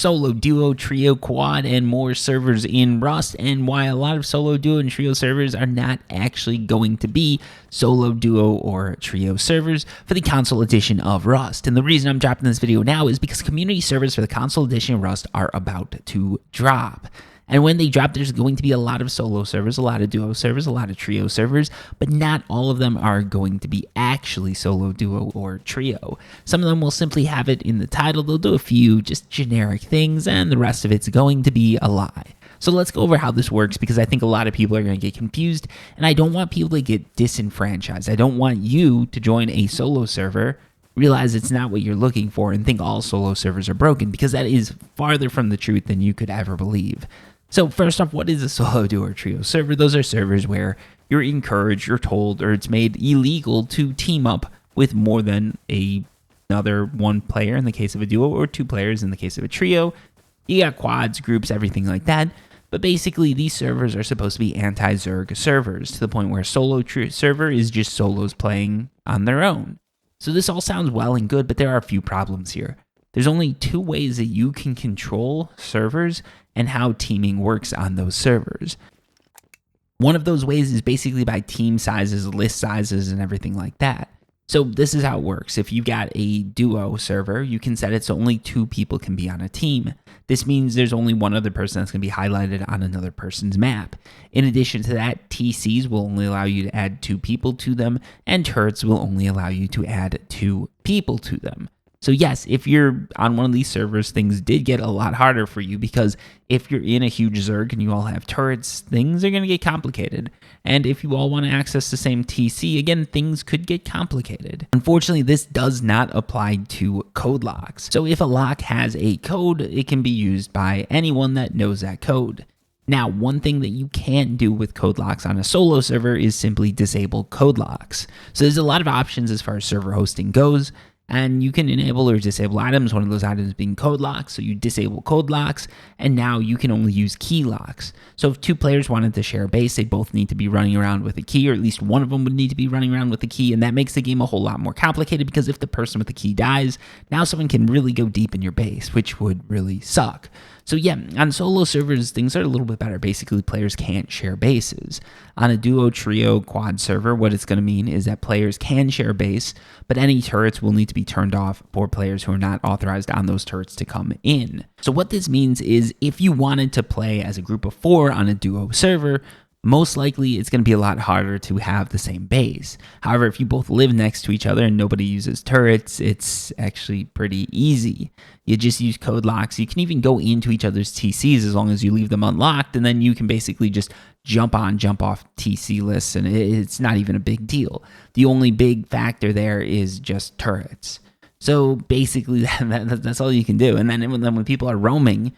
solo, duo, trio, quad, and more servers in Rust, and why a lot of solo, duo, and trio servers are not actually going to be solo, duo, or trio servers for the console edition of Rust. And the reason I'm dropping this video now is because community servers for the console edition of Rust are about to drop. And when they drop, there's going to be a lot of solo servers, a lot of duo servers, a lot of trio servers, but not all of them are going to be actually solo, duo, or trio. Some of them will simply have it in the title. They'll do a few just generic things, and the rest of it's going to be a lie. So let's go over how this works, because I think a lot of people are going to get confused, and I don't want people to get disenfranchised. I don't want you to join a solo server, realize it's not what you're looking for, and think all solo servers are broken, because that is farther from the truth than you could ever believe. So first off, what is a solo, duo, or trio server? Those are servers where you're encouraged, you're told, or it's made illegal to team up with more than another one player in the case of a duo, or two players in the case of a trio. You got quads, groups, everything like that. But basically, these servers are supposed to be anti-zerg servers, to the point where a solo server is just solos playing on their own. So this all sounds well and good, but there are a few problems here. There's only two ways that you can control servers and how teaming works on those servers. One of those ways is basically by team sizes, list sizes, and everything like that. So this is how it works. If you got a duo server, you can set it so only two people can be on a team. This means there's only one other person that's going to be highlighted on another person's map. In addition to that, TCs will only allow you to add two people to them, and turrets will only allow you to add two people to them. So yes, if you're on one of these servers, things did get a lot harder for you, because if you're in a huge zerg and you all have turrets, things are going to get complicated. And if you all want to access the same TC, again, things could get complicated. Unfortunately, this does not apply to code locks. So if a lock has a code, it can be used by anyone that knows that code. Now, one thing that you can't do with code locks on a solo server is simply disable code locks. So there's a lot of options as far as server hosting goes. And you can enable or disable items, one of those items being code locks. So you disable code locks, and now you can only use key locks. So if two players wanted to share a base, they both need to be running around with a key, or at least one of them would need to be running around with a key, and that makes the game a whole lot more complicated, because if the person with the key dies, now someone can really go deep in your base, which would really suck. So yeah, on solo servers, things are a little bit better. Basically, players can't share bases. On a duo, trio, quad server, what it's going to mean is that players can share a base, but any turrets will need to be turned off for players who are not authorized on those turrets to come in. So what this means is if you wanted to play as a group of 4 on a duo server, most likely it's going to be a lot harder to have the same base. However, if you both live next to each other and nobody uses turrets, it's actually pretty easy. You just use code locks. You can even go into each other's TCs as long as you leave them unlocked, and then you can basically just jump on, jump off TC lists, and it's not even a big deal. The only big factor there is just turrets. So basically, that's all you can do. And then when people are roaming,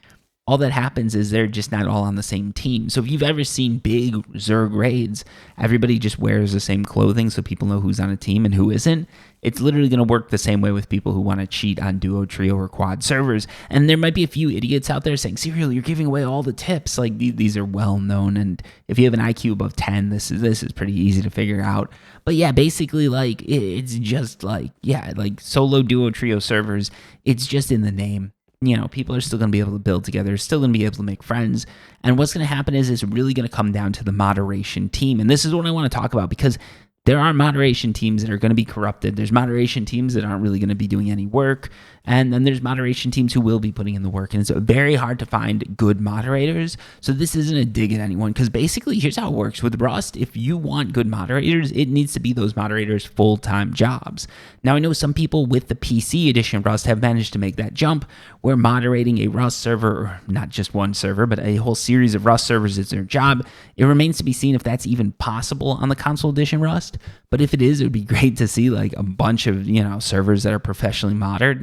all that happens is they're just not all on the same team. So if you've ever seen big zerg raids, everybody just wears the same clothing so people know who's on a team and who isn't. It's literally going to work the same way with people who want to cheat on duo, trio, or quad servers. And there might be a few idiots out there saying, Serial, you're giving away all the tips. Like, these are well known, and if you have an IQ above 10, this is pretty easy to figure out. But yeah, basically, like, it's just like, yeah, like solo, duo, trio servers, it's just in the name. You know, people are still going to be able to build together, still going to be able to make friends. And what's going to happen is it's really going to come down to the moderation team. And this is what I want to talk about, because there are moderation teams that are going to be corrupted. There's moderation teams that aren't really going to be doing any work. And then there's moderation teams who will be putting in the work. And it's very hard to find good moderators. So this isn't a dig at anyone, because basically here's how it works. With Rust, if you want good moderators, it needs to be those moderators' full-time jobs. Now, I know some people with the PC edition of Rust have managed to make that jump, where moderating a Rust server, or not just one server, but a whole series of Rust servers is their job. It remains to be seen if that's even possible on the console edition Rust. But if it is, it would be great to see like a bunch of, servers that are professionally modded.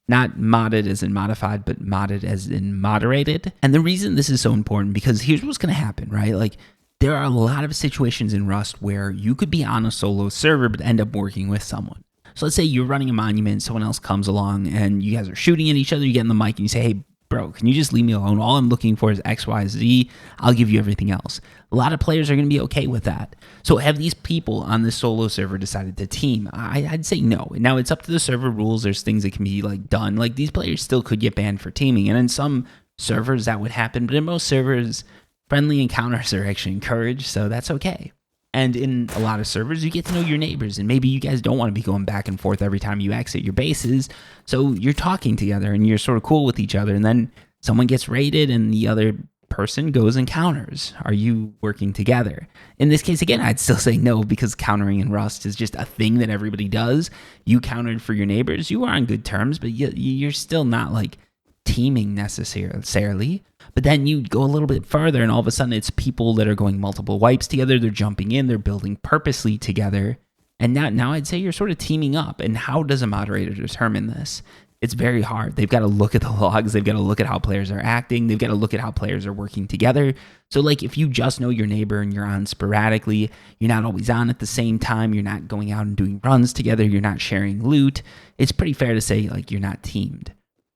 Not modded as in modified, but modded as in moderated. And the reason this is so important, because here's what's going to happen, right? Like, there are a lot of situations in Rust where you could be on a solo server but end up working with someone. So let's say you're running a monument, someone else comes along and you guys are shooting at each other, you get in the mic and you say, hey, bro, can you just leave me alone? All I'm looking for is X, Y, Z. I'll give you everything else. A lot of players are going to be okay with that. So have these people on this solo server decided to team? I'd say no. Now it's up to the server rules. There's things that can be like done. Like these players still could get banned for teaming. And in some servers that would happen. But in most servers, friendly encounters are actually encouraged. So that's okay. And in a lot of servers, you get to know your neighbors, and maybe you guys don't want to be going back and forth every time you exit your bases. So you're talking together and you're sort of cool with each other. And then someone gets raided and the other person goes and counters. Are you working together? In this case, again, I'd still say no, because countering in Rust is just a thing that everybody does. You countered for your neighbors. You are on good terms, but you're still not like teaming necessarily. But then you go a little bit further and all of a sudden it's people that are going multiple wipes together. They're jumping in, they're building purposely together. And now I'd say you're sort of teaming up. And how does a moderator determine this? It's very hard. They've got to look at the logs. They've got to look at how players are acting. They've got to look at how players are working together. So like if you just know your neighbor and you're on sporadically, you're not always on at the same time, you're not going out and doing runs together, you're not sharing loot, it's pretty fair to say like you're not teamed.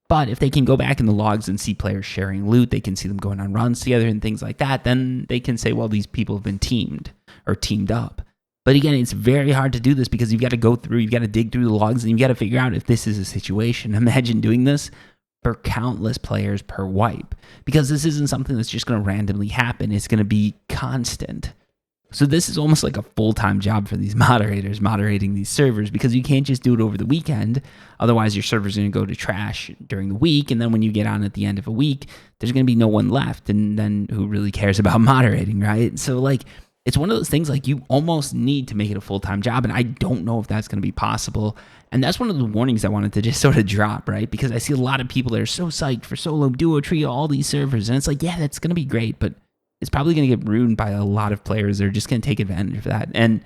But if they can go back in the logs and see players sharing loot, they can see them going on runs together and things like that, then they can say, well, these people have been teamed or teamed up. But again, it's very hard to do this because you've got to go through, you've got to dig through the logs, and you've got to figure out if this is a situation. Imagine doing this for countless players per wipe, because this isn't something that's just going to randomly happen. It's going to be constant. So this is almost like a full-time job for these moderators, moderating these servers, because you can't just do it over the weekend. Otherwise, your server's going to go to trash during the week. And then when you get on at the end of a week, there's going to be no one left. And then who really cares about moderating, right? So like, it's one of those things like you almost need to make it a full-time job. And I don't know if that's going to be possible. And that's one of the warnings I wanted to just sort of drop, right? Because I see a lot of people that are so psyched for solo, duo, trio, all these servers. And it's like, yeah, that's going to be great. But it's probably going to get ruined by a lot of players. They're just going to take advantage of that. And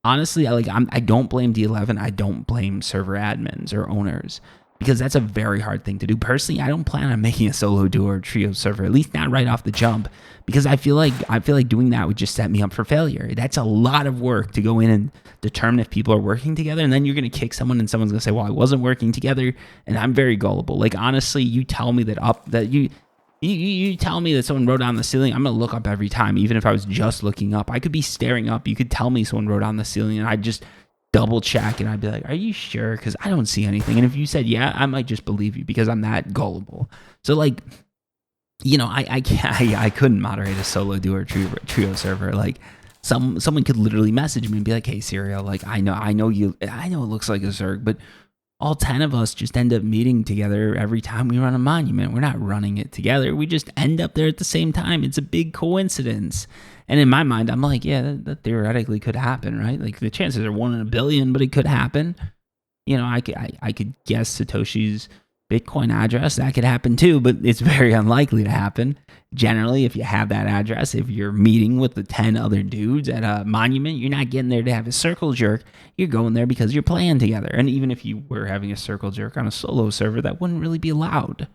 honestly, I don't blame D11. I don't blame server admins or owners, because that's a very hard thing to do. Personally, I don't plan on making a solo, duo, or trio server, at least not right off the jump, because I feel like doing that would just set me up for failure. That's a lot of work to go in and determine if people are working together, and then you're going to kick someone and someone's going to say, well, I wasn't working together, and I'm very gullible. Like, honestly, you tell me you tell me that someone wrote on the ceiling, I'm going to look up every time, even if I was just looking up. I could be staring up. You could tell me someone wrote on the ceiling, and I'd just double check, and I'd be like, are you sure? Because I don't see anything. And if you said, yeah, I might just believe you because I'm that gullible. So, like, you know, I couldn't moderate a solo, duo, or trio server. Like, someone could literally message me and be like, hey, Serial, like, I know it looks like a zerg, but all 10 of us just end up meeting together every time we run a monument. We're not running it together. We just end up there at the same time. It's a big coincidence. And in my mind, I'm like, yeah, that theoretically could happen, right? Like the chances are 1 in a billion, but it could happen. You know, I could guess Satoshi's Bitcoin address. That could happen too, but it's very unlikely to happen. Generally, if you have that address, if you're meeting with the 10 other dudes at a monument, you're not getting there to have a circle jerk. You're going there because you're playing together. And even if you were having a circle jerk on a solo server, that wouldn't really be allowed.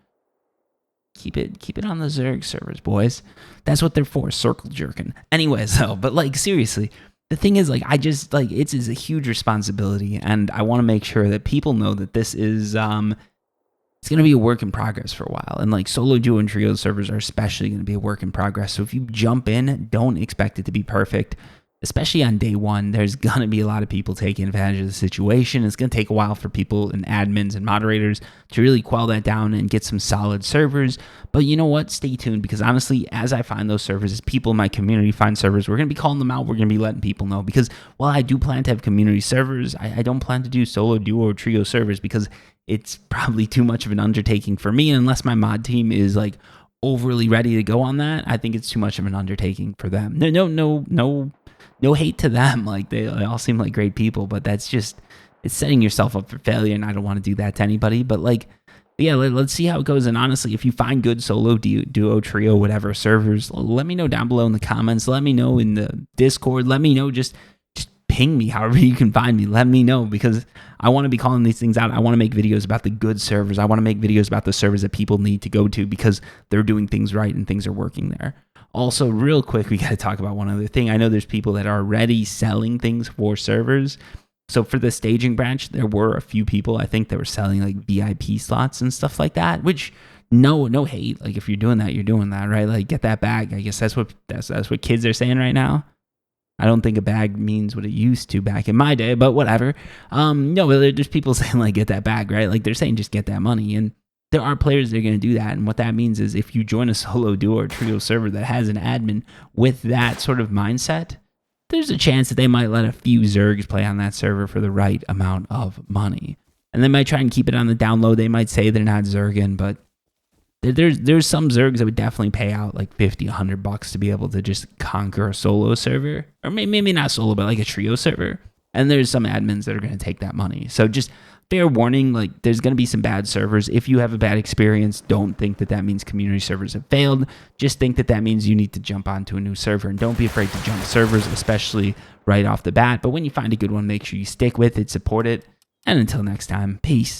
Keep it on the zerg servers, boys. That's what they're for, circle jerking. Anyways, though, but like seriously, the thing is, like, I just like it's a huge responsibility, and I want to make sure that people know that this is it's going to be a work in progress for a while. And like solo, duo, and trio servers are especially going to be a work in progress. So if you jump in, don't expect it to be perfect, especially on day one. There's going to be a lot of people taking advantage of the situation. It's going to take a while for people and admins and moderators to really quell that down and get some solid servers. But you know what? Stay tuned, because honestly, as I find those servers, as people in my community find servers, we're going to be calling them out. We're going to be letting people know, because while I do plan to have community servers, I don't plan to do solo, duo, or trio servers, because it's probably too much of an undertaking for me. And unless my mod team is like overly ready to go on that, I think it's too much of an undertaking for them. No hate to them. Like they all seem like great people, but that's just, it's setting yourself up for failure. And I don't want to do that to anybody, but like, yeah, let's see how it goes. And honestly, if you find good solo, duo, trio, whatever servers, let me know down below in the comments. Let me know in the Discord. Let me know, just ping me however you can find me. Let me know, because I want to be calling these things out. I want to make videos about the good servers. I want to make videos about the servers that people need to go to because they're doing things right and things are working there. Also, real quick, we got to talk about one other thing. I know there's people that are already selling things for servers. So for the staging branch, there were a few people, I think, that were selling like VIP slots and stuff like that, which no hate. Like if you're doing that, you're doing that, right? Like get that bag. I guess that's what kids are saying right now. I don't think a bag means what it used to back in my day, but whatever. No, but there's people saying like get that bag, right? Like they're saying just get that money, and there are players that are going to do that. And what that means is if you join a solo duo or trio server that has an admin with that sort of mindset, there's a chance that they might let a few zergs play on that server for the right amount of money. And they might try and keep it on the down low. They might say they're not zerging, but there's some zergs that would definitely pay out like $50, $100 to be able to just conquer a solo server, or maybe not solo, but like a trio server. And there's some admins that are going to take that money. So just fair warning, like there's going to be some bad servers. If you have a bad experience, don't think that that means community servers have failed. Just think that that means you need to jump onto a new server, and don't be afraid to jump servers, especially right off the bat. But when you find a good one, make sure you stick with it, support it. And until next time, peace.